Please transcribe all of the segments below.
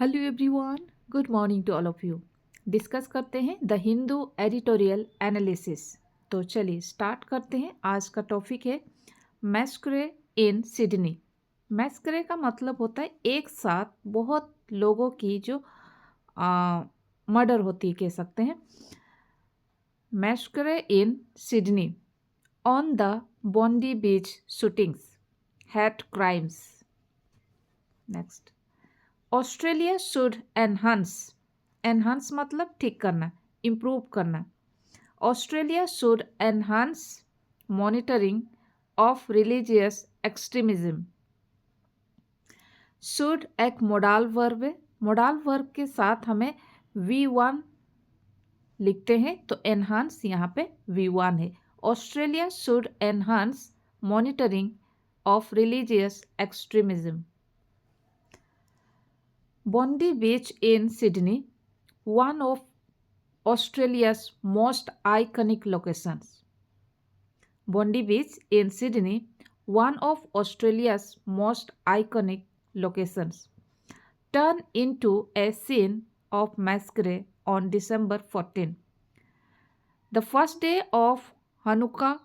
Hello everyone, good morning to all of you. Discuss करते हैं the Hindu editorial analysis. तो चलिए स्टार्ट करते हैं। आज का टॉपिक है मैस्करे इन सिडनी। मैस्करे का मतलब होता है एक साथ बहुत लोगों की जो मर्डर होती है, कह सकते हैं। Massacre in Sydney on the Bondi beach shootings, hate crimes. Next, Australia should enhance मतलब ठीक करना, इम्प्रूव करना। Australia should enhance monitoring of religious extremism. Should एक मोडाल वर्ब है। मोडाल वर्ब के साथ हमें V1 लिखते हैं, तो एनहांस यहाँ पे V1 है। Australia should enhance monitoring of religious extremism. Bondi Beach in Sydney, one of Australia's most iconic locations. Bondi Beach in Sydney, one of Australia's most iconic locations, turned into a scene of massacre on December 14, the first day of Hanukkah,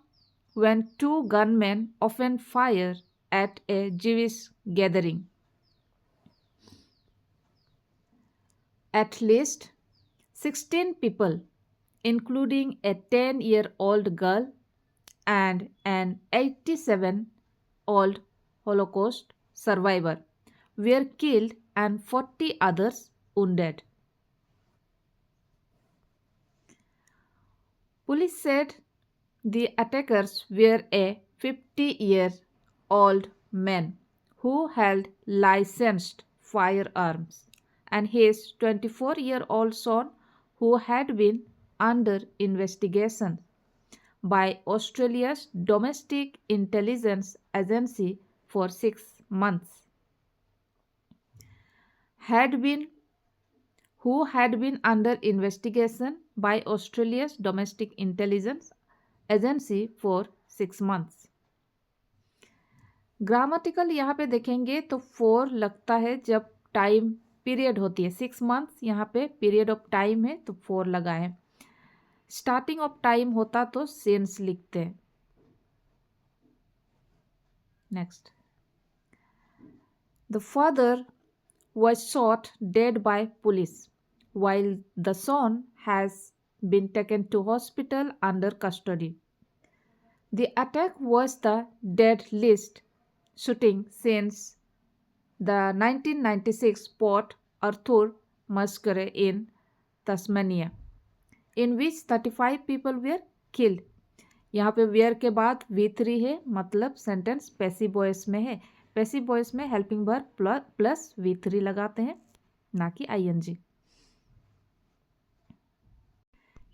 when two gunmen opened fire at a Jewish gathering. At least 16 people, including a 10-year-old girl and an 87-year-old Holocaust survivor, were killed and 40 others wounded. Police said the attackers were a 50-year-old man who held licensed firearms and his 24-year-old son who had been under investigation by Australia's Domestic Intelligence Agency for 6 months. Who had been under investigation by Australia's Domestic Intelligence Agency for 6 months. Grammatical यहाँ पे देखेंगे तो 4 लगता है जब time period होती है। 6 months यहाँ पे पीरियड ऑफ टाइम है तो 4 लगा है। स्टार्टिंग ऑफ टाइम होता तो सिंस लिखते हैं। Next, the father was shot dead by police while the son has been taken to hospital under custody. The attack was the deadliest shooting since the 1996 Port Arthur massacre in Tasmania, in which 35 people were killed. यहाँ पे where के बाद V3 है, मतलब sentence passive voice में है। Passive voice में helping verb plus V3 लगाते हैं, ना कि ING.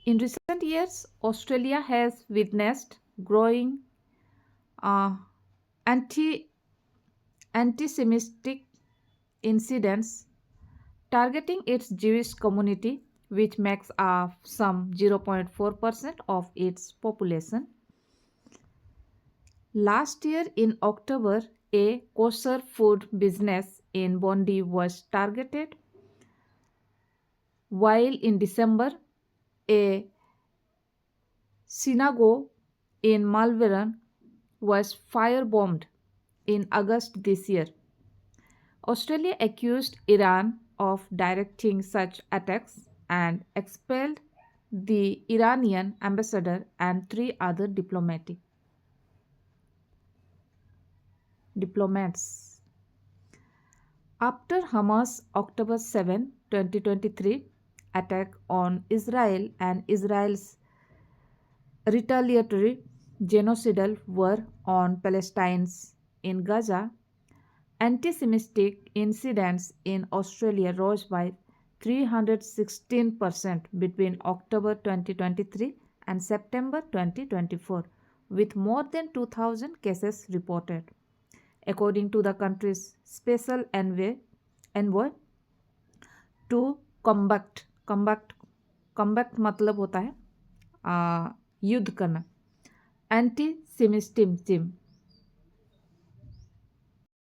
In recent years, Australia has witnessed growing anti-Semitic incidents targeting its Jewish community, which makes up some 0.4% of its population. Last year in October, a kosher food business in Bondi was targeted, while in December, a synagogue in Malvern was firebombed. In August this year, Australia accused Iran of directing such attacks and expelled the Iranian ambassador and 3 other diplomats. After Hamas' October 7, 2023 attack on Israel and Israel's retaliatory genocidal war on Palestinians in Gaza, anti-Semitic incidents in Australia rose by 316% between October 2023 and September 2024, with more than 2,000 cases reported, according to the country's special envoy to combat मतलब होता है युद्ध करना, anti Semitism